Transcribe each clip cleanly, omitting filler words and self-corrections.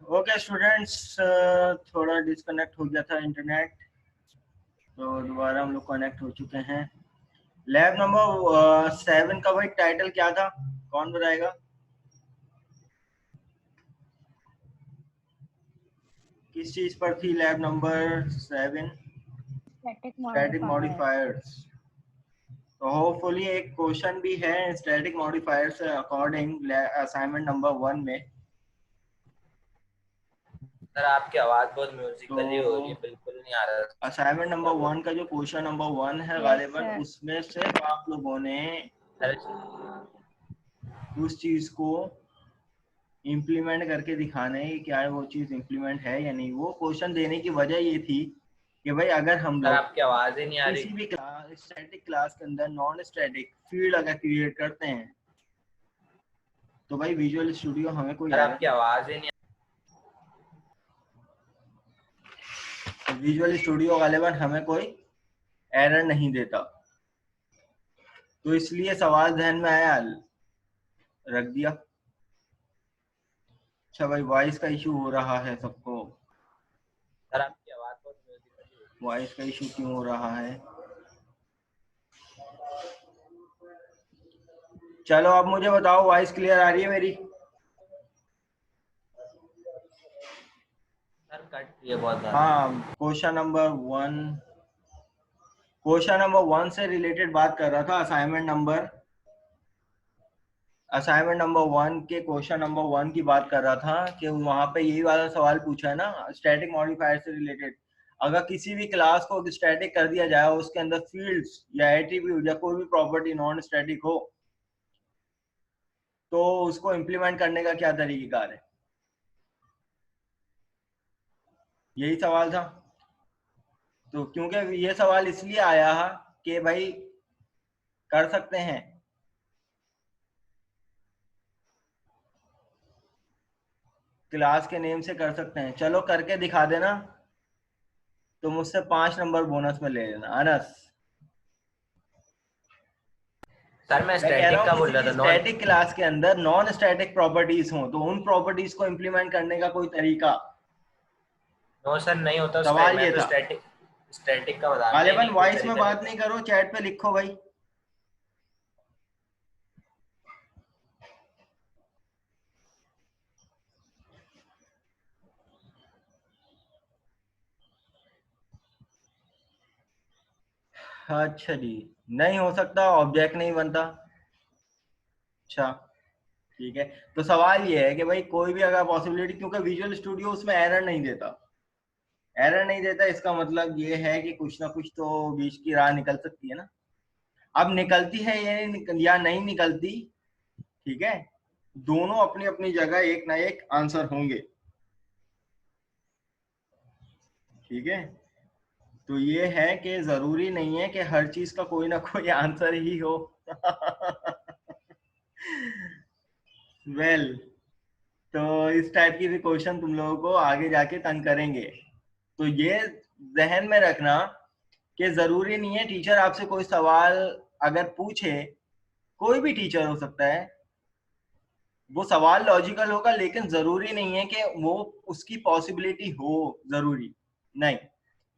Okay students, थोड़ा disconnect हो गया था इंटरनेट, तो दोबारा हम लोग कनेक्ट हो चुके हैं। लैब नंबर 7 का भाई टाइटल क्या था, कौन बताएगा? किस चीज पर थी लैब नंबर 7? Static modifiers. तो होपफुली एक क्वेश्चन भी है स्टैटिक मॉडिफायर से अकॉर्डिंग असाइनमेंट नंबर 1 में। सर आपकी आवाज बहुत तो म्यूजिकली हो रही है, बिल्कुल नहीं आ रहा। असाइनमेंट नंबर 1 का जो क्वेश्चन नंबर 1 है गालिबन उसमें से आप लोगों ने उस चीज को इम्प्लीमेंट करके दिखाना है कि क्या वो चीज इम्प्लीमेंट है या नहीं। वो क्वेश्चन देने की वजह ये थी कि भाई अगर हम सर लोग आपकी आवाज ही नहीं आ रही। किसी भी क्लास स्टैटिक क्लास के अंदर नॉन स्टैटिक फील्ड अगर क्रिएट करते हैं तो भाई विजुअल स्टूडियो हमें कोई सर एरर, आपकी आवाज ही नहीं। विजुअल स्टूडियो गालिबन हमें कोई एरर नहीं देता। तो इसलिए सवाल ध्यान में आया, रख दिया। अच्छा भाई, वॉइस का इशू हो रहा है सबको। सर आपकी आवाज बहुत म्यूजिकली हो रही वॉइस का इशू क्यों हो रहा है? चलो अब मुझे बताओ, वॉइस क्लियर आ रही है मेरी? है। सर कट रही है बहुत ज्यादा। हाँ, क्वेश्चन नंबर 1 से रिलेटेड बात कर रहा था। असाइनमेंट नंबर 1 के क्वेश्चन नंबर 1 की बात कर रहा था कि वहां पे यही वाला सवाल पूछा है ना, स्टैटिक मॉडिफायर से रिलेटेड। अगर किसी भी क्लास को स्टैटिक कर दिया जाए, उसके अंदर फील्ड्स या एट्रीब्यूट या कोई भी प्रॉपर्टी नॉन स्टैटिक हो, तो उसको इम्प्लीमेंट करने का क्या तरीकाकार है? यही सवाल था। तो क्योंकि ये सवाल इसलिए आया है कि भाई कर सकते हैं, क्लास के नेम से कर सकते हैं। चलो करके दिखा देना, तो मुझसे 5 नंबर बोनस में ले लेना। अनस, सर मैं मैं कह रहा स्टैटिक हूँ का बोल किसी रहा भी था नॉन। स्टैटिक क्लास के अंदर नॉन स्टैटिक प्रॉपर्टीज हो तो उन प्रॉपर्टीज को इंप्लीमेंट करने का कोई तरीका। नो सर नहीं होता उसका, सवाल मैं ये तो था। स्टैटिक का बता नहीं गालिबन नहीं कोई वॉइस में तरीका नहीं बात होता। नहीं करो, चैट पे लिखो भाई। अच्छा जी, नहीं हो सकता, ऑब्जेक्ट नहीं बनता। अच्छा ठीक है। तो सवाल ये है कि भाई कोई भी अगर पॉसिबिलिटी, क्योंकि विजुअल स्टूडियो उसमें एरर नहीं देता। एरर नहीं देता इसका मतलब ये है कि कुछ ना कुछ तो बीच की राह निकल सकती है ना। अब निकलती है या नहीं निकलती, ठीक है, दोनों अपनी अपनी जगह एक ना एक आंसर होंगे। ठीक है, तो ये है कि जरूरी नहीं है कि हर चीज का कोई ना कोई आंसर ही हो। वेल well, तो इस टाइप की भी क्वेश्चन तुम लोगों को आगे जाके तंग करेंगे। तो ये जहन में रखना कि जरूरी नहीं है टीचर आपसे कोई सवाल अगर पूछे, कोई भी टीचर हो सकता है, वो सवाल लॉजिकल होगा, लेकिन जरूरी नहीं है कि वो उसकी पॉसिबिलिटी हो। जरूरी नहीं,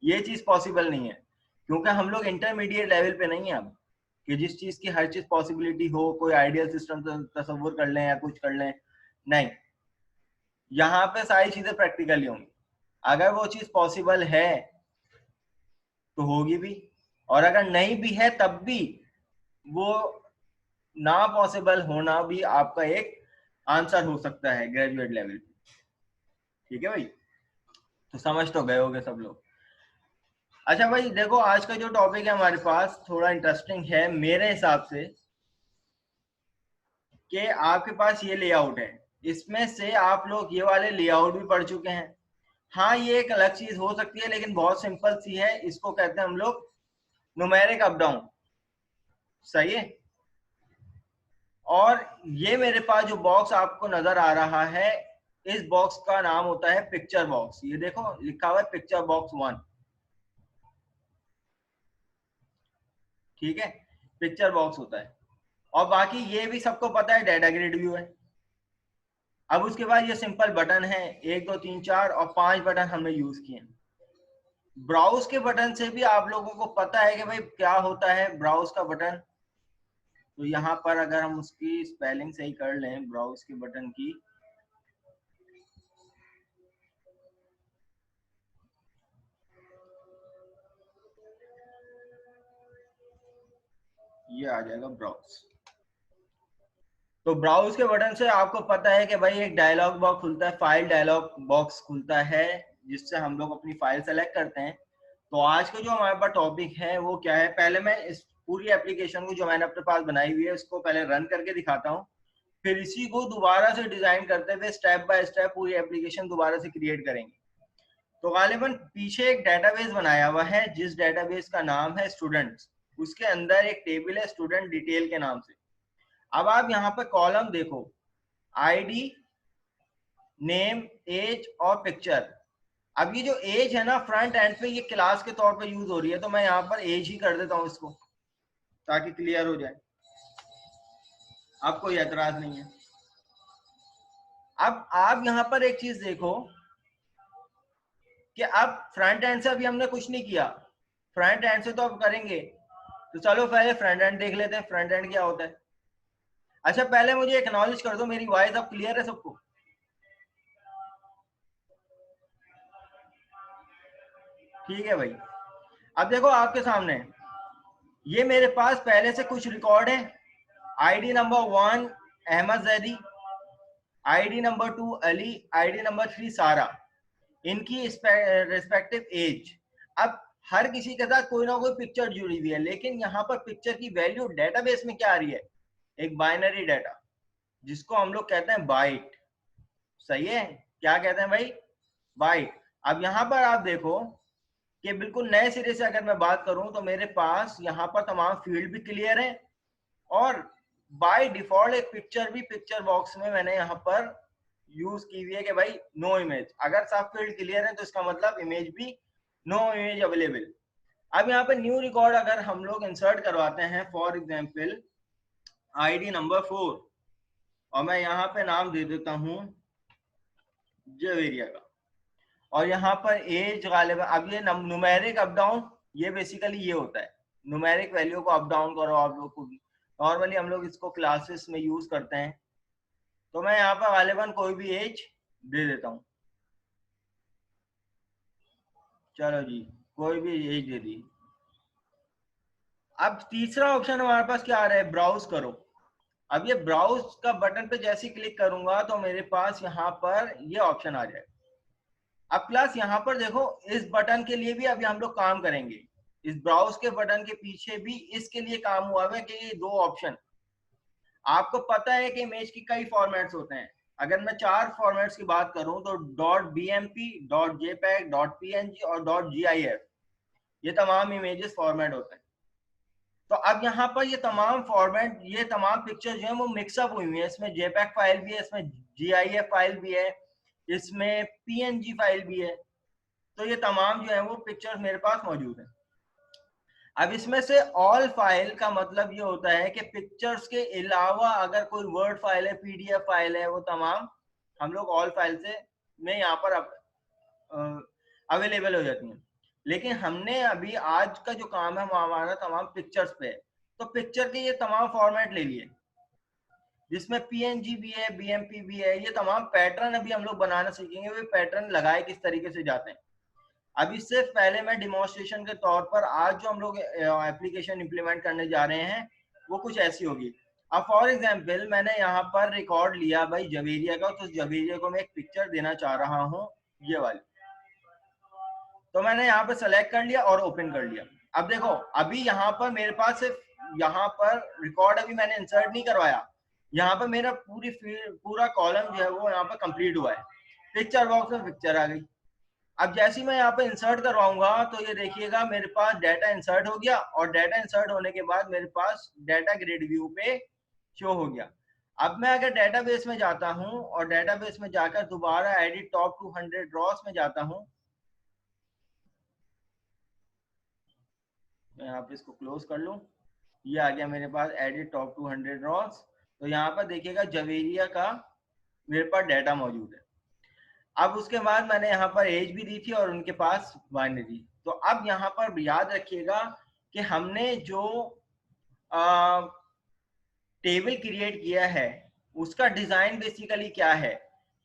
ये चीज पॉसिबल नहीं है, क्योंकि हम लोग इंटरमीडिएट लेवल पे नहीं है अब कि जिस चीज की हर चीज पॉसिबिलिटी हो, कोई आइडियल सिस्टम तस्वुर कर लें या कुछ कर लें। नहीं, यहाँ पे सारी चीजें प्रैक्टिकली होंगी। अगर वो चीज पॉसिबल है तो होगी भी, और अगर नहीं भी है तब भी वो ना पॉसिबल होना भी आपका एक आंसर हो सकता है ग्रेजुएट लेवल पे। ठीक है भाई, तो समझ तो गए होगे सब लोग। अच्छा भाई देखो, आज का जो टॉपिक है हमारे पास थोड़ा इंटरेस्टिंग है मेरे हिसाब से, कि आपके पास ये लेआउट है, इसमें से आप लोग ये वाले लेआउट भी पढ़ चुके हैं। हाँ, ये एक अलग चीज हो सकती है लेकिन बहुत सिंपल सी है, इसको कहते हैं हम लोग न्यूमेरिक अप डाउन। सही है। और ये मेरे पास जो बॉक्स आपको नजर आ रहा है, इस बॉक्स का नाम होता है पिक्चर बॉक्स। ये देखो लिखा हुआ है पिक्चर बॉक्स 1। ठीक है, पिक्चर बॉक्स होता है। और बाकी ये भी सबको पता है, डाटा ग्रिड व्यू है। अब उसके बाद ये सिंपल बटन है, 1 2 3 4 और 5 बटन हमने यूज किए। ब्राउज के बटन से भी आप लोगों को पता है कि भाई क्या होता है ब्राउज का बटन। तो यहाँ पर अगर हम उसकी स्पेलिंग सही कर लें ब्राउज के बटन की, ये आ जाएगा ब्राउज। तो ब्राउज के बटन से आपको पता है कि भाई एक डायलॉग बॉक्स खुलता है, फाइल डायलॉग बॉक्स खुलता है, जिससे हम लोग अपनी फाइल सेलेक्ट करते हैं। तो आज का जो हमारे पास टॉपिक है वो क्या है, पहले मैं इस पूरी एप्लीकेशन को जो मैंने अपने पास बनाई हुई है उसको पहले रन करके दिखाता हूँ, फिर इसी को दोबारा से डिजाइन करते हुए स्टेप बाय स्टेप पूरी एप्लीकेशन दोबारा से क्रिएट करेंगे। तो गालिबन पीछे एक डेटाबेस बनाया हुआ है जिस डेटाबेस का नाम है स्टूडेंट्स, उसके अंदर एक टेबल है स्टूडेंट डिटेल के नाम से। अब आप यहाँ पर कॉलम देखो, आईडी, नेम, एज और पिक्चर। अब ये जो एज है ना फ्रंट एंड पे ये क्लास के तौर पे यूज हो रही है, तो मैं यहाँ पर एज ही कर देता हूँ इसको ताकि क्लियर हो जाए, अब कोई एतराज नहीं है। अब आप यहाँ पर एक चीज देखो कि अब फ्रंट एंड से अभी हमने कुछ नहीं किया, फ्रंट एंड से तो अब करेंगे। तो चलो पहले फ्रंट एंड देख लेते हैं, फ्रंट एंड क्या होता है। अच्छा पहले मुझे एक्नॉलेज कर दो, मेरी वॉइस अब क्लियर है सबको? ठीक है भाई। अब देखो आपके सामने ये मेरे पास पहले से कुछ रिकॉर्ड है। ID number 1 Ahmed Zaidi, ID number 2 Ali, ID number 3 Sara, इनकी रिस्पेक्टिव एज। अब हर किसी के साथ कोई ना कोई पिक्चर जुड़ी हुई है, लेकिन यहाँ पर पिक्चर की वैल्यू डेटाबेस में क्या आ रही है, एक बाइनरी डाटा जिसको हम लोग कहते हैं बाइट। सही है, क्या कहते हैं भाई, बाइट। अब यहाँ पर आप देखो कि बिल्कुल नए सिरे से अगर मैं बात करूं तो मेरे पास यहाँ पर तमाम फील्ड भी क्लियर है, और बाय डिफॉल्ट एक पिक्चर भी पिक्चर बॉक्स में मैंने यहाँ पर यूज की हुई है कि भाई नो इमेज। अगर सब फील्ड क्लियर है तो इसका मतलब इमेज भी नो इमेज अवेलेबल। अब यहाँ पे न्यू रिकॉर्ड अगर हम लोग इंसर्ट करवाते हैं, फॉर एग्जाम्पल आईडी नंबर 4, और मैं यहाँ पे नाम दे देता हूँ जवेरिया का, और यहाँ पर एज गालिबा, अब ये न्यूमेरिक अप डाउन, ये बेसिकली ये होता है न्यूमेरिक वैल्यू को अप डाउन करो आप लोग को भी, नॉर्मली हम लोग इसको क्लासेस में यूज करते हैं। तो मैं यहाँ पर गालिबन कोई भी एज दे देता हूँ, चलो जी कोई भी एज दे दी। अब तीसरा ऑप्शन हमारे पास क्या आ रहा है, ब्राउज करो। अब ये ब्राउज का बटन पे जैसे ही क्लिक करूंगा तो मेरे पास यहाँ पर ये ऑप्शन आ जाए। अब क्लास यहाँ पर देखो, इस बटन के लिए भी अभी हम लोग काम करेंगे, इस ब्राउज के बटन के पीछे भी इसके लिए काम हुआ है कि ये दो ऑप्शन। आपको पता है कि इमेज की कई फॉर्मेट्स होते हैं, अगर मैं 4 फॉर्मेट्स की बात करूं तो .bmp, .jpeg, .png और .gif, ये तमाम इमेजेस फॉर्मेट होते हैं। तो अब यहाँ पर ये तमाम फॉर्मेट, ये तमाम पिक्चर जो है वो मिक्सअप हुई हुई है, इसमें JPEG फाइल भी है, इसमें GIF फाइल भी है, इसमें PNG फाइल भी है। तो ये तमाम जो है वो पिक्चर्स मेरे पास मौजूद हैं। अब इसमें से ऑल फाइल का मतलब ये होता है कि पिक्चर्स के अलावा अगर कोई वर्ड फाइल है, PDF फाइल है, वो तमाम हम लोग ऑल फाइल से में यहाँ पर अवेलेबल हो जाती हैं। लेकिन हमने अभी आज का जो काम है वो हमारा तमाम पिक्चर्स पे है। तो पिक्चर के ये तमाम फॉर्मेट ले लिए, जिसमें PNG भी है, BMP भी है। ये तमाम पैटर्न अभी हम लोग बनाना सीखेंगे, वे पैटर्न लगाए किस तरीके से जाते हैं। अभी सिर्फ पहले मैं डिमॉन्स्ट्रेशन के तौर पर आज जो हम लोग एप्लीकेशन इंप्लीमेंट करने जा रहे हैं वो कुछ ऐसी होगी। अब फॉर एग्जांपल मैंने यहाँ पर रिकॉर्ड लिया भाई जवेरिया का, तो जवेरिया को मैं एक पिक्चर देना चाह रहा हूँ, ये वाली। तो मैंने यहाँ पर सेलेक्ट कर लिया और ओपन कर लिया। अब देखो अभी यहाँ पर मेरे पास सिर्फ यहाँ पर रिकॉर्ड अभी मैंने इंसर्ट नहीं करवाया, यहाँ पर मेरा पूरा कॉलम जो है वो यहाँ पर कंप्लीट हुआ है, पिक्चर बॉक्स में पिक्चर आ गई। अब जैसे ही मैं यहाँ पे इंसर्ट करवाऊंगा तो ये देखिएगा मेरे पास डाटा इंसर्ट हो गया, और डाटा इंसर्ट होने के बाद मेरे पास डाटा ग्रिड व्यू पे शो हो गया। अब मैं अगर डेटाबेस में जाता हूँ और डेटाबेस में जाकर दोबारा एडिट टॉप 200 ड्रॉस में जाता हूँ, मैं यहाँ पे इसको क्लोज कर लूँ, ये आ गया मेरे पास एडिट टॉप 200 ड्रॉस। तो यहाँ पर देखिएगा जवेरिया का मेरे पास डाटा मौजूद है। अब उसके बाद मैंने यहाँ पर एज भी दी थी और उनके पास बाइनरी। तो अब यहाँ पर याद रखिएगा कि हमने जो टेबल क्रिएट किया है उसका डिजाइन बेसिकली क्या है।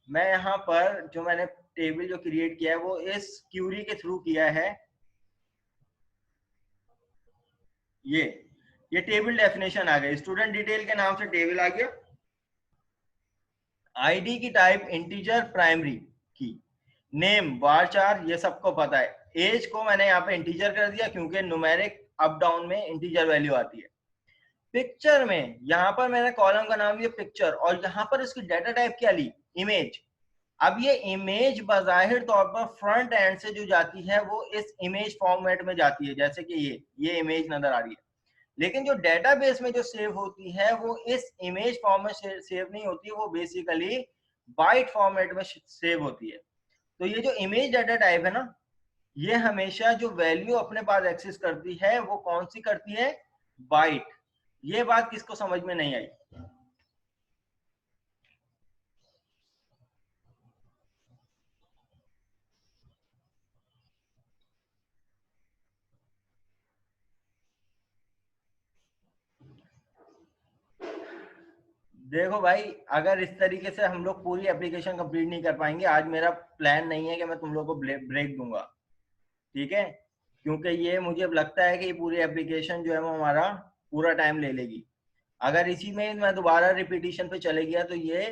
मैं यहाँ पर जो मैंने टेबल जो क्रिएट किया है वो इस क्यूरी के थ्रू किया है। ये टेबल डेफिनेशन आ गई, स्टूडेंट डिटेल के नाम से टेबल आ गया। आईडी की टाइप इंटीजर प्राइमरी की, नेम varchar, ये सबको पता है। एज को मैंने यहाँ पे इंटीजर कर दिया क्योंकि न्यूमेरिक अप डाउन में इंटीजर वैल्यू आती है। पिक्चर में यहाँ पर मैंने कॉलम का नाम दिया पिक्चर और यहाँ पर इसकी डाटा टाइप क्या ली, इमेज। अब ये इमेज बाहिर तौर पर फ्रंट एंड से जो जाती है वो इस इमेज फॉर्मेट में जाती है, जैसे कि ये इमेज नजर आ रही है। लेकिन जो डेटाबेस में जो सेव होती है वो इस इमेज फॉर्मेट से सेव नहीं होती है, वो बेसिकली बाइट फॉर्मेट में सेव होती है। तो ये जो इमेज डाटा टाइप है ना, ये हमेशा जो वैल्यू अपने पास एक्सेस करती है वो कौन सी करती है, बाइट। ये बात किसको समझ में नहीं आई? देखो भाई, अगर इस तरीके से हम लोग पूरी एप्लीकेशन कंप्लीट नहीं कर पाएंगे, आज मेरा प्लान नहीं है कि मैं तुम लोग को ब्रेक दूंगा, ठीक है? क्योंकि ये मुझे अब लगता है कि ये पूरी एप्लीकेशन जो है वो हमारा पूरा टाइम ले लेगी। अगर इसी में मैं दोबारा रिपीटिशन पे चले गया तो ये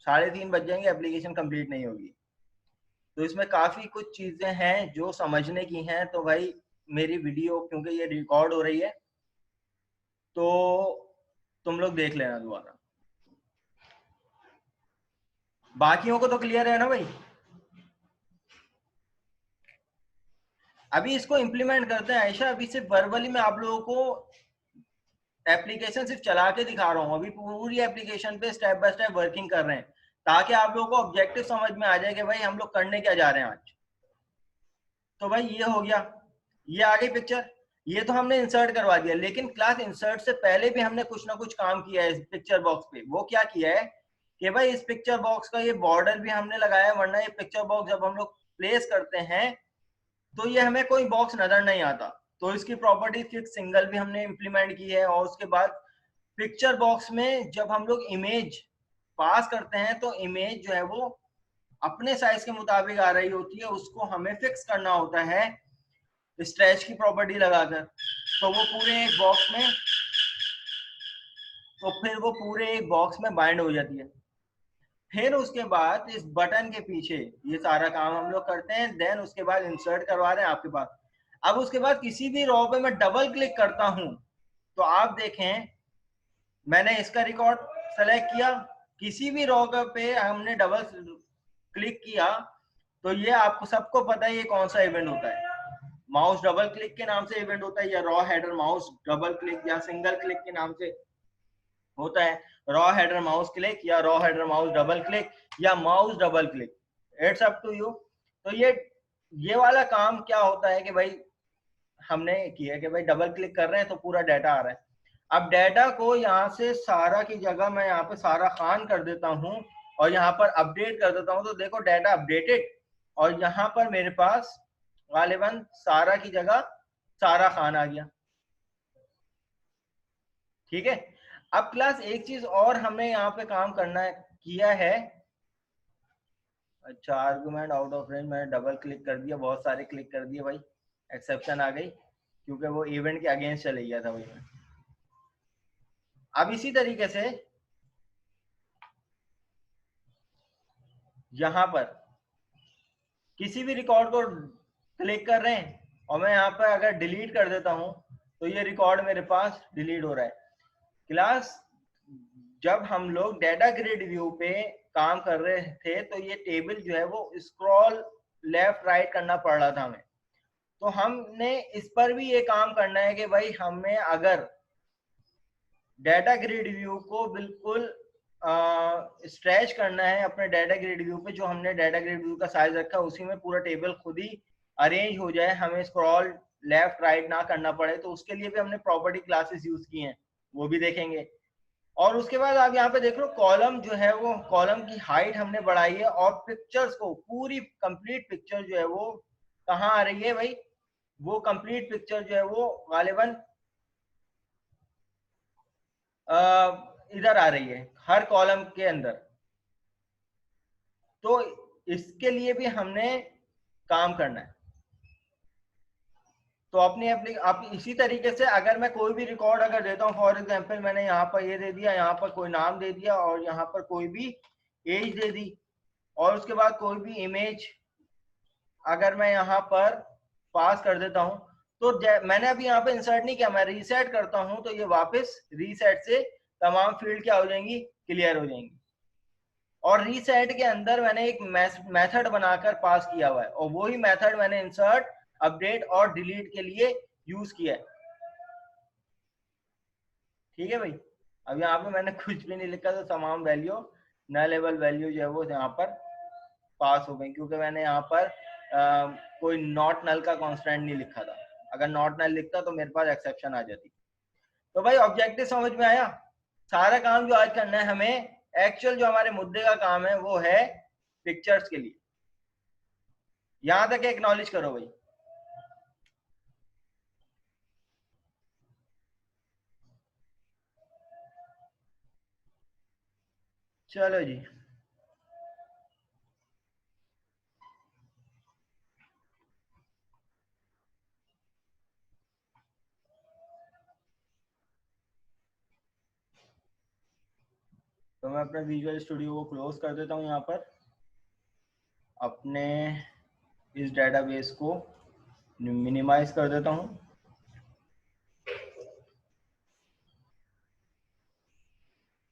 3:30 बज जाएंगे, एप्लीकेशन कंप्लीट नहीं होगी। तो इसमें काफी कुछ चीजें हैं जो समझने की हैं। तो भाई मेरी वीडियो क्योंकि ये रिकॉर्ड हो रही है तो तुम लोग देख लेना दोबारा। बाकियों को तो क्लियर है ना भाई? अभी इसको इम्प्लीमेंट करते हैं आयशा। अभी सिर्फ वर्बली मैं आप लोगों को एप्लीकेशन सिर्फ चला के दिखा रहा हूँ, अभी पूरी एप्लीकेशन पे स्टेप बाय स्टेप वर्किंग कर रहे हैं ताकि आप लोगों को ऑब्जेक्टिव समझ में आ जाए कि भाई हम लोग करने क्या जा रहे हैं आज। तो भाई ये हो गया, ये आ गई पिक्चर, ये तो हमने इंसर्ट करवा दिया। लेकिन क्लास इंसर्ट से पहले भी हमने कुछ ना कुछ काम किया है इस पिक्चर बॉक्स पे। वो क्या किया है कि भाई इस पिक्चर बॉक्स का ये बॉर्डर भी हमने लगाया है, वरना ये पिक्चर बॉक्स जब हम लोग प्लेस करते हैं तो ये हमें कोई बॉक्स नजर नहीं आता। तो इसकी प्रॉपर्टी फिक्स सिंगल भी हमने इंप्लीमेंट की है। और उसके बाद पिक्चर बॉक्स में जब हम लोग इमेज पास करते हैं तो इमेज जो है वो अपने साइज के मुताबिक आ रही होती है, उसको हमें फिक्स करना होता है स्ट्रेच की प्रॉपर्टी लगाकर। तो वो पूरे एक बॉक्स में, तो फिर वो पूरे एक बॉक्स में बाइंड हो जाती है। फिर उसके बाद इस बटन के पीछे ये सारा काम हम लोग करते हैं। देन उसके बाद इंसर्ट करवा रहे हैं आपके पास। अब उसके बाद किसी भी रो पे मैं डबल क्लिक करता हूं तो आप देखें मैंने इसका रिकॉर्ड सेलेक्ट किया, किसी भी रो पे हमने डबल क्लिक किया तो ये आपको सबको पता है ये कौन सा इवेंट होता है। माउस डबल क्लिक के नाम से इवेंट होता है, या row header mouse double click या सिंगल क्लिक के नाम से होता है। रॉ हेडर माउस क्लिक या row header mouse double click या mouse double click, it's up to you. तो ये वाला काम क्या होता है कि भाई हमने किया कि भाई डबल क्लिक कर रहे हैं तो पूरा डाटा आ रहा है। अब डाटा को यहाँ से सारा की जगह मैं यहाँ पे सारा खान कर देता हूँ और यहाँ पर अपडेट कर देता हूँ। तो देखो डाटा अपडेटेड और यहाँ पर मेरे पास गालिबन सारा की जगह सारा खान आ गया, ठीक है? अब क्लास एक चीज और हमें यहाँ पे काम करना किया है। अच्छा, आर्गुमेंट आउट ऑफ रेंज मैंने डबल क्लिक कर दिया, बहुत सारे क्लिक कर दिए भाई, एक्सेप्शन आ गई क्योंकि वो इवेंट के अगेंस्ट चले गया था भाई मैं। अब इसी तरीके से यहाँ पर किसी भी रिकॉर्ड को क्लिक कर रहे हैं और मैं यहाँ पर अगर डिलीट कर देता हूँ तो ये रिकॉर्ड मेरे पास डिलीट हो रहा है। क्लास जब हम लोग डाटा ग्रिड व्यू पे काम कर रहे थे तो ये टेबल जो है वो स्क्रॉल लेफ्ट राइट करना पड़ रहा था हमें। तो हमने इस पर भी ये काम करना है कि भाई हमें अगर डाटा ग्रिड व्यू को बिल्कुल स्ट्रेच करना है अपने डाटा ग्रिड व्यू पे, जो हमने डाटा ग्रिड व्यू का साइज रखा है उसी में पूरा टेबल खुद ही अरेंज हो जाए, हमें स्क्रॉल लेफ्ट राइट ना करना पड़े, तो उसके लिए भी हमने प्रॉपर्टी क्लासेस यूज की हैं, वो भी देखेंगे। और उसके बाद आप यहाँ पे देख लो कॉलम जो है वो कॉलम की हाइट हमने बढ़ाई है, और पिक्चर्स को पूरी कंप्लीट पिक्चर जो है वो कहाँ आ रही है भाई, वो कंप्लीट पिक्चर जो है वो गालिबन इधर आ रही है हर कॉलम के अंदर। तो इसके लिए भी हमने काम करना है। तो अपनी आप इसी तरीके से अगर मैं कोई भी रिकॉर्ड अगर देता हूँ, फॉर एग्जांपल मैंने यहाँ पर ये दे दिया, यहाँ पर कोई नाम दे दिया, और यहाँ पर कोई भी एज दे दी, और उसके बाद कोई भी इमेज अगर मैं यहाँ पर पास कर देता हूँ, तो मैंने अभी यहाँ पे इंसर्ट नहीं किया, मैं रीसेट करता हूँ, तो ये वापस रीसेट से तमाम फील्ड क्या हो जाएंगी, क्लियर हो जाएंगी। और रीसेट के अंदर मैंने एक मेथड बनाकर पास किया हुआ है, और वही मेथड मैंने इंसर्ट, अपडेट और डिलीट के लिए यूज किया है। ठीक है भाई। अब यहाँ पे मैंने कुछ भी नहीं लिखा, तो तमाम वैल्यू न लेवल वैल्यू जो है वो यहाँ पर पास हो गई, क्योंकि मैंने यहाँ पर कोई नॉट नल का कॉन्स्टेंट नहीं लिखा था। अगर नॉट नल लिखता तो मेरे पास एक्सेप्शन आ जाती। तो भाई ऑब्जेक्टिव समझ में आया। सारा काम जो आज करना है हमें, एक्चुअल जो हमारे मुद्दे का काम है वो है पिक्चर्स के लिए। यहां तक एक्नॉलेज करो भाई। चलो जी। तो मैं अपने विजुअल स्टूडियो को क्लोज कर देता हूँ यहाँ पर, अपने इस डेटाबेस को मिनिमाइज कर देता हूँ,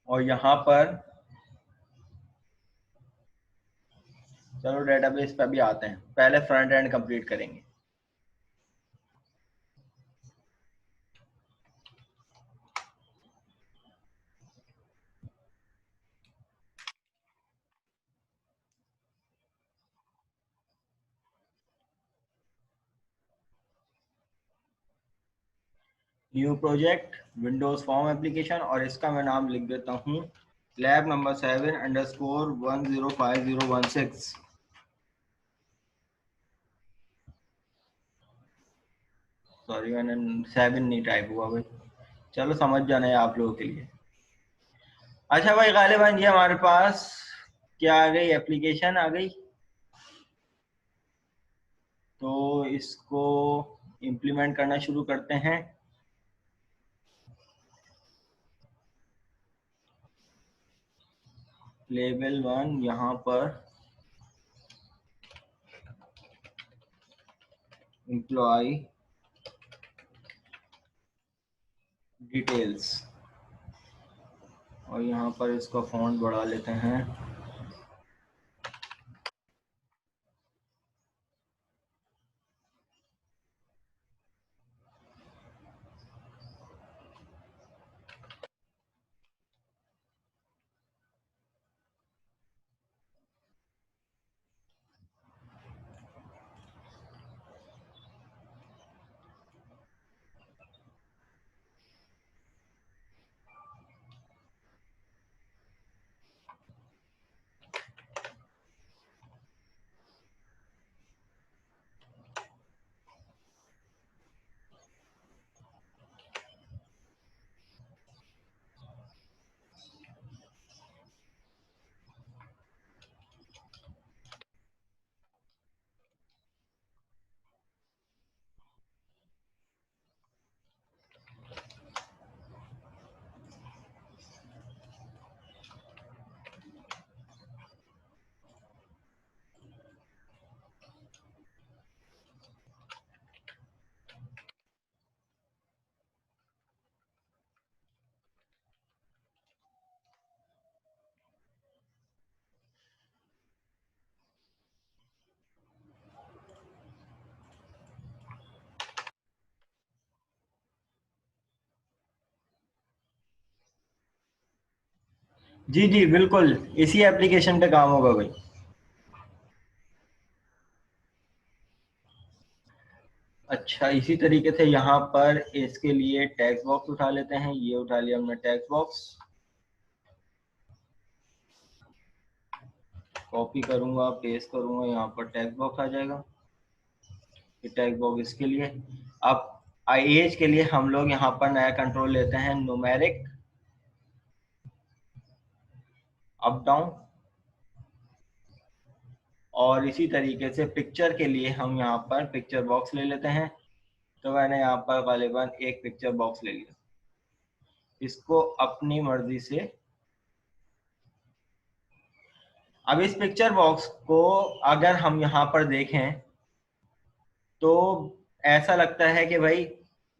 और यहाँ पर चलो डेटाबेस पे भी आते हैं। पहले फ्रंट एंड कंप्लीट करेंगे। New project, Windows form application, और इसका मैं नाम लिख देता हूँ लैब नंबर 7_105016। सॉरी मैंने 7 नहीं टाइप हुआ भाई, चलो समझ जाना है आप लोगों के लिए। अच्छा भाई, गालिबन ये हमारे पास क्या आ गई, एप्लीकेशन आ गई। तो इसको इम्प्लीमेंट करना शुरू करते हैं। लेवल 1 यहाँ पर एम्प्लॉय डिटेल्स, और यहाँ पर इसका फॉन्ट बढ़ा लेते हैं। जी जी बिल्कुल, इसी एप्लीकेशन पे काम होगा भाई। अच्छा, इसी तरीके से यहाँ पर इसके लिए टेक्स्ट बॉक्स उठा लेते हैं। ये उठा लिया हमने टेक्स्ट बॉक्स, कॉपी करूंगा, पेस्ट करूंगा, यहाँ पर टेक्स्ट बॉक्स आ जाएगा। ये टेक्स्ट बॉक्स इसके लिए। अब एज के लिए हम लोग यहाँ पर नया कंट्रोल लेते हैं, न्यूमेरिक अप डाउन। और इसी तरीके से पिक्चर के लिए हम यहाँ पर पिक्चर बॉक्स ले लेते हैं। तो मैंने यहाँ पर गालिबन एक पिक्चर बॉक्स ले लिया। इसको अपनी मर्जी से, अब इस पिक्चर बॉक्स को अगर हम यहाँ पर देखें तो ऐसा लगता है कि भाई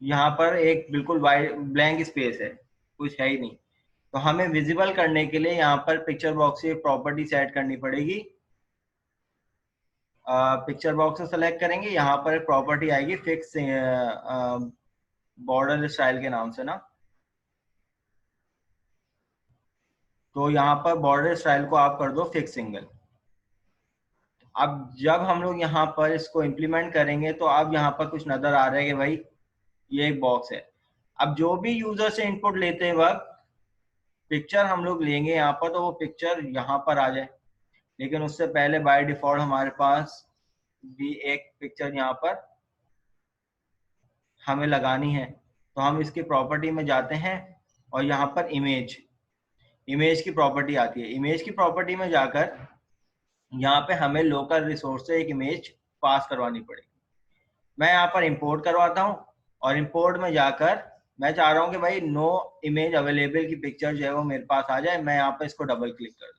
यहाँ पर एक बिल्कुल वाइट ब्लैंक स्पेस है, कुछ है ही नहीं। तो हमें विजिबल करने के लिए यहाँ पर पिक्चर बॉक्स की प्रॉपर्टी सेट करनी पड़ेगी। पिक्चर बॉक्स को सेलेक्ट करेंगे, यहाँ पर एक प्रॉपर्टी आएगी फिक्स बॉर्डर स्टाइल के नाम से ना। तो यहाँ पर बॉर्डर स्टाइल को आप कर दो फिक्स सिंगल। अब जब हम लोग यहाँ पर इसको इम्प्लीमेंट करेंगे तो अब यहाँ पर कुछ नजर आ रहा है कि भाई ये एक बॉक्स है। अब जो भी यूजर से इनपुट लेते वक्त पिक्चर हम लोग लेंगे यहाँ पर, तो वो पिक्चर यहाँ पर आ जाए। लेकिन उससे पहले बाय डिफॉल्ट हमारे पास भी एक पिक्चर यहाँ पर हमें लगानी है। तो हम इसकी प्रॉपर्टी में जाते हैं और यहाँ पर इमेज की प्रॉपर्टी आती है। इमेज की प्रॉपर्टी में जाकर यहाँ पे हमें लोकल रिसोर्स से एक इमेज पास करवानी पड़ेगी। मैं यहाँ पर इंपोर्ट करवाता हूँ और इंपोर्ट में जाकर मैं चाह रहा हूँ कि भाई नो इमेज अवेलेबल की पिक्चर जो है वो मेरे पास आ जाए। मैं यहाँ पर इसको डबल क्लिक कर दूँ,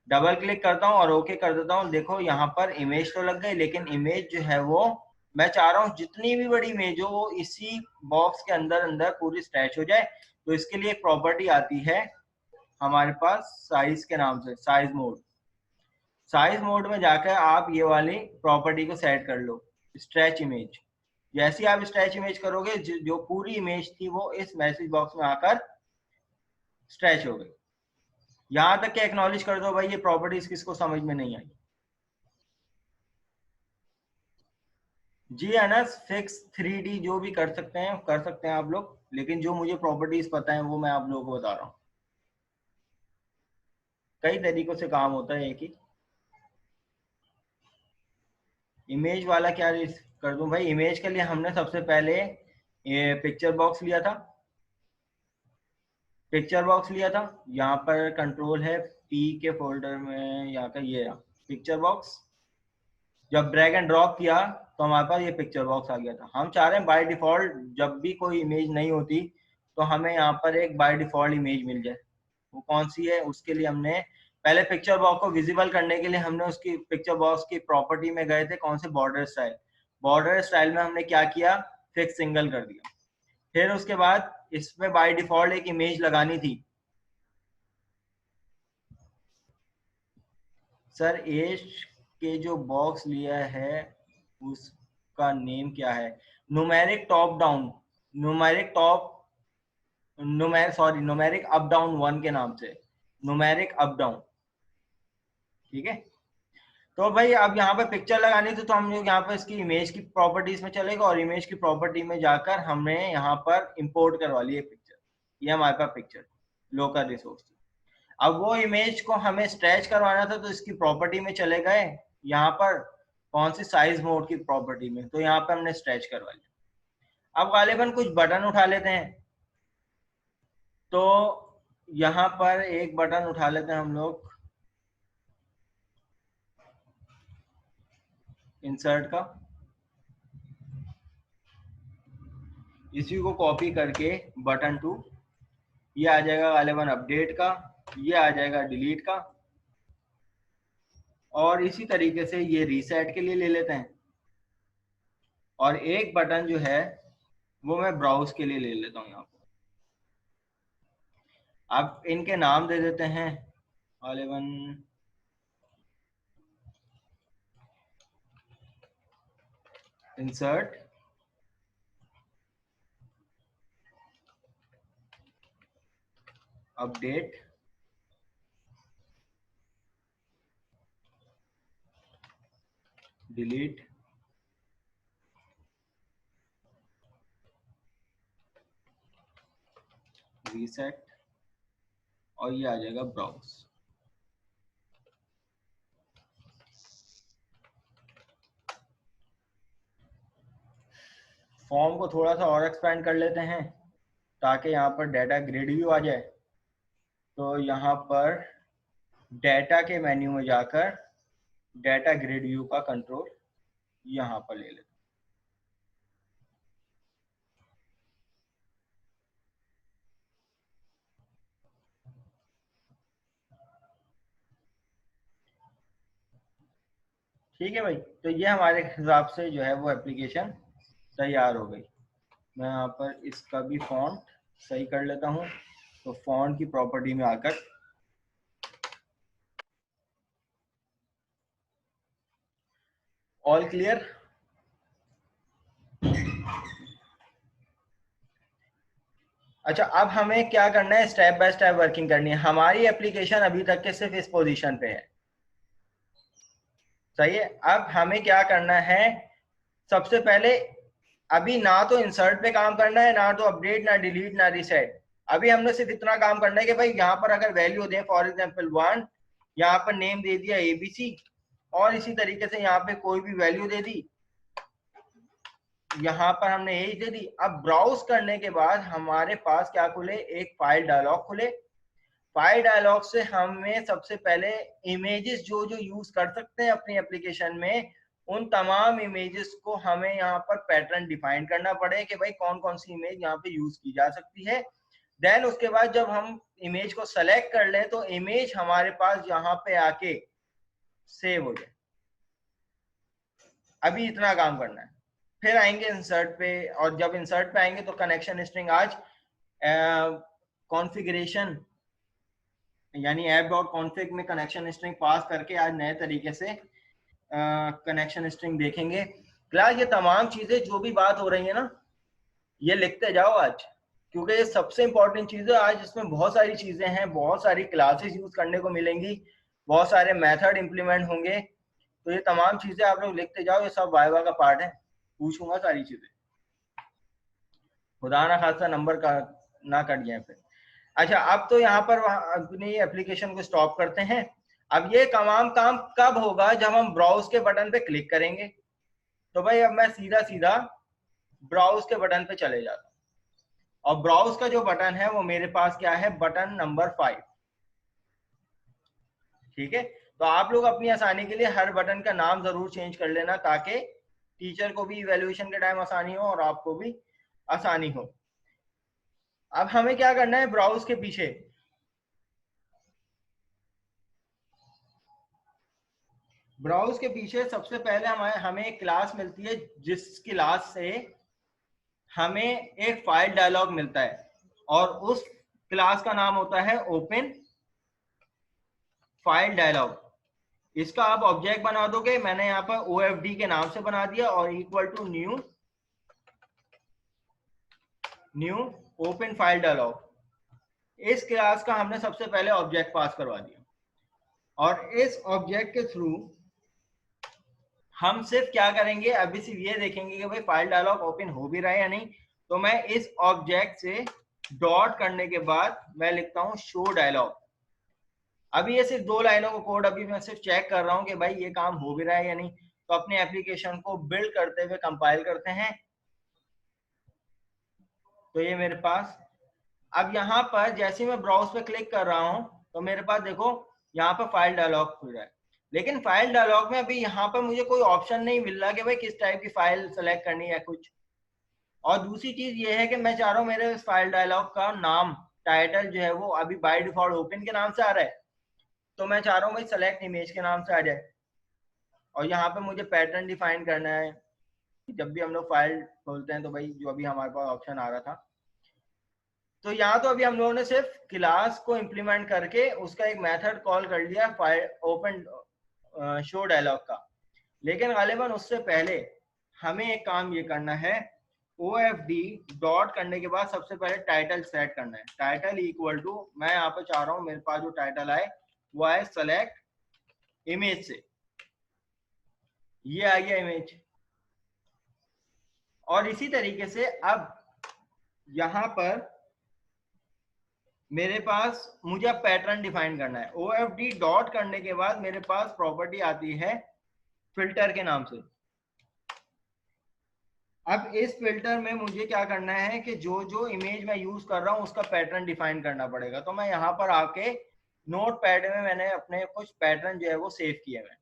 डबल क्लिक करता हूँ और ओके कर देता हूँ। देखो यहाँ पर इमेज तो लग गई, लेकिन इमेज जो है वो मैं चाह रहा हूँ जितनी भी बड़ी इमेज हो वो इसी बॉक्स के अंदर अंदर पूरी स्ट्रेच हो जाए। तो इसके लिए एक प्रॉपर्टी आती है हमारे पास साइज के नाम से, साइज मोड। साइज मोड में जाकर आप ये वाली प्रॉपर्टी को सेट कर लो, स्ट्रेच इमेज। जैसे आप स्ट्रेच इमेज करोगे जो पूरी इमेज थी वो इस मैसेज बॉक्स में आकर स्ट्रेच हो गई। यहां तक के एक्नॉलेज कर दो भाई, ये प्रॉपर्टीज किसको समझ में नहीं आई। जी अनस फिक्स 3D जो भी कर सकते हैं आप लोग, लेकिन जो मुझे प्रॉपर्टीज पता है वो मैं आप लोगों को बता रहा हूँ। कई तरीकों से काम होता है एक ही। इमेज वाला क्या कर दूं भाई? इमेज के लिए हमने सबसे पहले ये पिक्चर बॉक्स लिया था। यहाँ पर कंट्रोल है पी के फोल्डर में, यहाँ का ये पिक्चर बॉक्स। जब ड्रैग एंड ड्रॉप किया तो हमारे पास ये पिक्चर बॉक्स आ गया था। हम चाह रहे हैं बाय डिफॉल्ट जब भी कोई इमेज नहीं होती तो हमें यहाँ पर एक बाय डिफॉल्ट इमेज मिल जाए। वो कौन सी है? उसके लिए हमने पहले पिक्चर बॉक्स को विजिबल करने के लिए हमने उसकी पिक्चर बॉक्स की प्रॉपर्टी में गए थे, कौन से बॉर्डर स्टाइल। बॉर्डर स्टाइल में हमने क्या किया, फिक्स सिंगल कर दिया। फिर उसके बाद इसमें बाय डिफॉल्ट एक इमेज लगानी थी। सर एज के जो बॉक्स लिया है उसका नेम क्या है? Numeric top down, numeric top, numeric up down 1 के नाम से, न्यूमेरिक अप डाउन। ठीक है। तो भाई अब यहाँ पे पिक्चर लगानी थी तो हम लोग यहाँ पर इसकी इमेज की प्रॉपर्टीज में चलेगा और इमेज की प्रॉपर्टी में जाकर हमने यहाँ पर इंपोर्ट करवा ली पिक्चर। ये हमारे पास पिक्चर लोकल रिसोर्स थी। अब वो इमेज को हमें स्ट्रेच करवाना था तो इसकी प्रॉपर्टी में चले गए, यहाँ पर कौन सी साइज मोड की प्रॉपर्टी में, तो यहाँ पर हमने स्ट्रेच करवा लिया। अब गालिबन कुछ बटन उठा लेते हैं। तो यहाँ पर एक बटन उठा लेते हैं हम लोग इंसर्ट का। इसी को कॉपी करके बटन 2, ये आ जाएगा गालिबन अपडेट का, ये आ जाएगा डिलीट का। और इसी तरीके से ये रीसेट के लिए ले लेते हैं। और एक बटन जो है वो मैं ब्राउज के लिए ले लेता हूँ यहाँ पर। आप इनके नाम दे देते हैं गालिबन इंसर्ट, अपडेट, डिलीट, रीसेट, और ये आ जाएगा ब्राउज। फॉर्म को थोड़ा सा और एक्सपेंड कर लेते हैं ताकि यहाँ पर डाटा ग्रिड व्यू आ जाए। तो यहाँ पर डाटा के मेन्यू में जाकर डाटा ग्रिड व्यू का कंट्रोल यहाँ पर ले लेते हैं। ठीक है भाई, तो ये हमारे हिसाब से जो है वो एप्लीकेशन तैयार हो गई। मैं यहाँ पर इसका भी फॉन्ट सही कर लेता हूँ। तो फॉन्ट की प्रॉपर्टी में आकर ऑल क्लियर। अच्छा, अब हमें क्या करना है, स्टेप बाय स्टेप वर्किंग करनी है। हमारी एप्लीकेशन अभी तक के सिर्फ इस पोजीशन पे है, सही है। अब हमें क्या करना है, सबसे पहले अभी ना तो इंसर्ट पे काम करना है, ना तो अपडेट, ना डिलीट, ना रीसेट। अभी हमने सिर्फ इतना काम करना है कि भाई यहाँ पर अगर वैल्यू दें, फॉर एग्जांपल 1, यहाँ पर नेम दे दिया ABC, और इसी तरीके से यहाँ पे कोई भी वैल्यू दे दी, यहाँ पर हमने एज दे दी। अब ब्राउज करने के बाद हमारे पास क्या खुले, एक फाइल डायलॉग खुले। फाइल डायलॉग से हमें सबसे पहले इमेजेस जो जो यूज कर सकते हैं अपनी एप्लीकेशन में, उन तमाम इमेजेस को हमें यहाँ पर पैटर्न डिफाइन करना पड़े कि भाई कौन कौन सी इमेज यहाँ पे यूज की जा सकती है। देन उसके बाद जब हम इमेज को सेलेक्ट कर लें तो इमेज हमारे पास यहाँ पे आके सेव हो जाए। अभी इतना काम करना है। फिर आएंगे इंसर्ट पे, और जब इंसर्ट पे आएंगे तो कनेक्शन स्ट्रिंग आज कॉन्फ़िगरेशन यानी ऐप डॉट कॉन्फ़िग में कनेक्शन स्ट्रिंग पास करके आज नए तरीके से कनेक्शन स्ट्रिंग देखेंगे। क्लास ये तमाम चीजें जो भी बात हो रही है ना, ये लिखते जाओ आज, क्योंकि ये सबसे इंपॉर्टेंट चीज है। आज इसमें बहुत सारी चीजें हैं, बहुत सारी क्लासेस यूज करने को मिलेंगी, बहुत सारे मेथड इंप्लीमेंट होंगे। तो ये तमाम चीजें आप लोग लिखते जाओ, ये सब वाइवा का पार्ट है, पूछूंगा सारी चीजें, खुदा ना खासा नंबर का ना कट जाए फिर। अच्छा, अब तो यहाँ पर अपनी एप्लीकेशन को स्टॉप करते हैं। अब ये तमाम काम कब होगा, जब हम ब्राउज के बटन पे क्लिक करेंगे। तो भाई अब मैं सीधा सीधा ब्राउज के बटन पे चले जाता हूँ, और ब्राउज का जो बटन है वो मेरे पास क्या है, बटन नंबर 5। ठीक है, तो आप लोग अपनी आसानी के लिए हर बटन का नाम जरूर चेंज कर लेना, ताकि टीचर को भी इवैल्यूएशन के टाइम आसानी हो और आपको भी आसानी हो। अब हमें क्या करना है, ब्राउज के पीछे सबसे पहले हमें एक क्लास मिलती है, जिस क्लास से हमें एक फाइल डायलॉग मिलता है, और उस क्लास का नाम होता है ओपन फाइल डायलॉग। इसका आप ऑब्जेक्ट बना दोगे, मैंने यहाँ पर OFD के नाम से बना दिया, और equal to new open file dialog. इस क्लास का हमने सबसे पहले ऑब्जेक्ट पास करवा दिया, और इस ऑब्जेक्ट के थ्रू हम सिर्फ क्या करेंगे, अभी सिर्फ ये देखेंगे कि भाई फाइल डायलॉग ओपन हो भी रहा है या नहीं। तो मैं इस ऑब्जेक्ट से डॉट करने के बाद मैं लिखता हूँ शो डायलॉग। अभी ये सिर्फ 2 लाइनों का कोड, अभी मैं सिर्फ चेक कर रहा हूँ कि भाई ये काम हो भी रहा है या नहीं। तो अपने एप्लीकेशन को बिल्ड करते हुए कंपाइल करते हैं। तो ये मेरे पास, अब यहाँ पर जैसे मैं ब्राउज पे क्लिक कर रहा हूँ तो मेरे पास देखो यहाँ पर फाइल डायलॉग खुल रहा है, लेकिन फाइल डायलॉग में अभी यहाँ पर मुझे कोई ऑप्शन नहीं मिल रहा कि भाई किस टाइप की फाइल सेलेक्ट करनी है कुछ। और दूसरी चीज ये है कि मैं चाह रहा हूँ मेरे फाइल डायलॉग का नाम, टाइटल जो है वो अभी बाय डिफॉल्ट ओपन के नाम से आ रहा है, तो मैं चाह रहा हूँ भाई सेलेक्ट इमेज के नाम से आ जाए। और यहाँ पे मुझे पैटर्न डिफाइन करना है, जब भी हम लोग फाइल खोलते हैं तो भाई जो अभी हमारे पास ऑप्शन आ रहा था। तो यहाँ तो अभी हम लोगों ने सिर्फ क्लास को इम्प्लीमेंट करके उसका एक मेथड कॉल कर लिया फाइल ओपन शो डायलॉग का, लेकिन गालिबन उससे पहले हमें एक काम ये करना है, OFD डॉट करने के बाद सबसे पहले टाइटल सेट करना है। टाइटल इक्वल टू, मैं यहाँ पे चाह रहा हूँ मेरे पास जो टाइटल आए वो आए सेलेक्ट इमेज से, ये आ गया इमेज। और इसी तरीके से अब यहाँ पर मेरे पास मुझे अब पैटर्न डिफाइन करना है। OFD डॉट करने के बाद मेरे पास प्रॉपर्टी आती है फिल्टर के नाम से। अब इस फिल्टर में मुझे क्या करना है कि जो जो इमेज मैं यूज कर रहा हूँ उसका पैटर्न डिफाइन करना पड़ेगा। तो मैं यहाँ पर आके नोट पैड में मैंने अपने कुछ पैटर्न जो है वो सेव किए हुए हैं,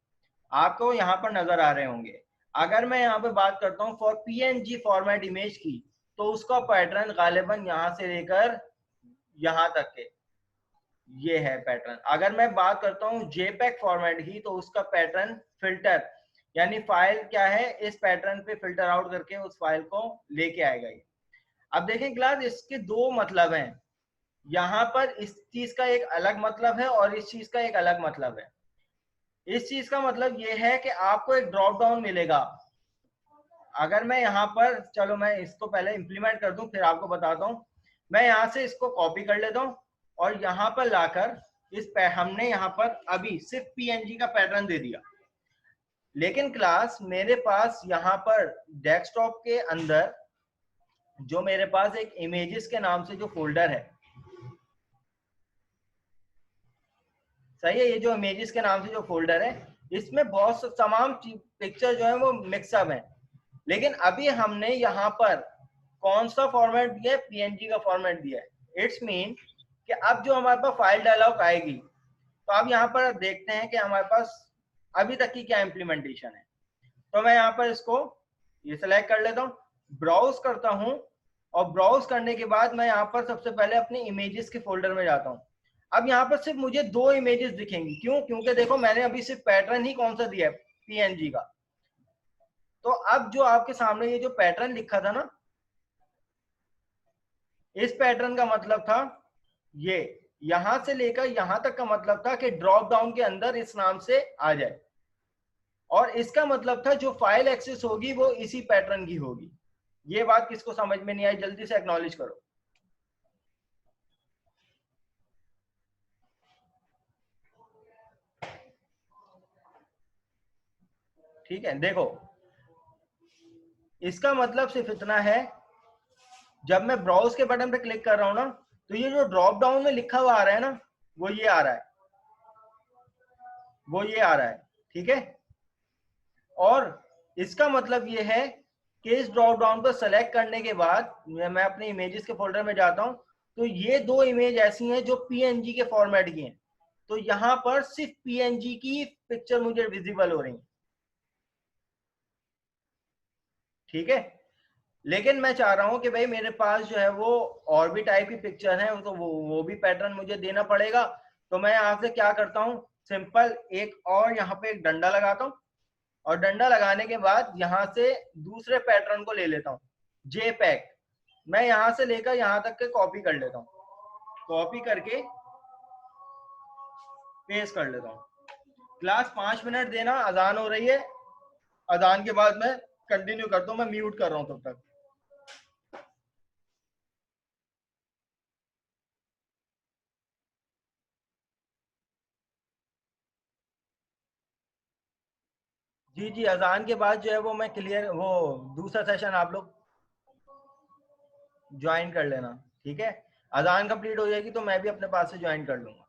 आपको यहाँ पर नजर आ रहे होंगे। अगर मैं यहाँ पे बात करता हूँ फॉर पीएनजी फॉर्मेट इमेज की, तो उसका पैटर्न गालिबन यहाँ से लेकर यहाँ तक के ये है पैटर्न। अगर मैं बात करता हूँ जेपेग फॉर्मेट की, तो उसका पैटर्न फिल्टर, यानी फाइल क्या है, इस पैटर्न पे फिल्टर आउट करके उस फाइल को लेके आएगा ये। अब देखें क्लास, इसके दो मतलब हैं। यहाँ पर इस चीज का एक अलग मतलब है और इस चीज का एक अलग मतलब है। इस चीज का मतलब ये है कि आपको एक ड्रॉप डाउन मिलेगा। अगर मैं यहाँ पर, चलो मैं इसको पहले इंप्लीमेंट कर दूं फिर आपको बताता हूँ। मैं यहाँ से इसको कॉपी कर लेता हूँ और यहाँ पर लाकर हमने यहाँ पर अभी सिर्फ पीएनजी का पैटर्न दे दिया। लेकिन क्लास मेरे पास यहाँ पर डेस्कटॉप के अंदर जो मेरे पास एक इमेजेस के नाम से जो फोल्डर है, सही है, ये जो इमेजेस के नाम से जो फोल्डर है, इसमें बहुत तमाम पिक्चर जो है वो मिक्सअप है। लेकिन अभी हमने यहाँ पर कौन सा फॉर्मेट दिया है, पीएनजी का फॉर्मेट दिया है। इट्स मीन कि अब जो हमारे पास फाइल डायलॉग आएगी, तो अब यहाँ पर देखते हैं कि हमारे पास अभी तक की क्या इम्प्लीमेंटेशन है। तो मैं यहाँ पर इसको ये सेलेक्ट कर लेता हूँ, ब्राउज करता हूँ, और ब्राउज करने के बाद मैं यहाँ पर सबसे पहले अपने इमेजेस के फोल्डर में जाता हूँ। अब यहाँ पर सिर्फ मुझे दो इमेजेस दिखेंगी, क्यों? क्योंकि देखो मैंने अभी सिर्फ पैटर्न ही कौन सा दिया है, पीएनजी का। तो अब जो आपके सामने ये जो पैटर्न लिखा था ना, इस पैटर्न का मतलब था ये, यहां से लेकर यहां तक का मतलब था कि ड्रॉप डाउन के अंदर इस नाम से आ जाए, और इसका मतलब था जो फाइल एक्सेस होगी वो इसी पैटर्न की होगी। ये बात किसको समझ में नहीं आई, जल्दी से एक्नॉलेज करो। ठीक है, देखो इसका मतलब सिर्फ इतना है, जब मैं ब्राउज के बटन पे क्लिक कर रहा हूं ना, तो ये जो ड्रॉप डाउन में लिखा हुआ आ रहा है ना, वो ये आ रहा है, वो ये आ रहा है। ठीक है, और इसका मतलब ये है कि इस ड्रॉप डाउन पर सेलेक्ट करने के बाद मैं अपने इमेजेस के फोल्डर में जाता हूं, तो ये दो इमेज ऐसी हैं जो पीएनजी के फॉर्मेट की हैं। तो यहां पर सिर्फ पीएनजी की पिक्चर मुझे विजिबल हो रही है। ठीक है, लेकिन मैं चाह रहा हूं कि भाई मेरे पास जो है वो और भी टाइप की पिक्चर है, तो वो भी पैटर्न मुझे देना पड़ेगा। तो मैं यहाँ से क्या करता हूँ, सिंपल एक और यहाँ पे एक डंडा लगाता हूँ, और डंडा लगाने के बाद यहाँ से दूसरे पैटर्न को ले लेता हूँ, जेपैग। मैं यहाँ से लेकर यहाँ तक के कॉपी कर लेता हूँ, कॉपी करके पेस्ट कर लेता हूँ। क्लास 5 मिनट देना, अजान हो रही है, अजान के बाद मैं कंटिन्यू करता हूँ, मैं म्यूट कर रहा हूँ तब तक। जी जी, अजान के बाद जो है वो मैं क्लियर, वो दूसरा सेशन आप लोग ज्वाइन कर लेना। ठीक है, अजान कंप्लीट हो जाएगी तो मैं भी अपने पास से ज्वाइन कर लूंगा।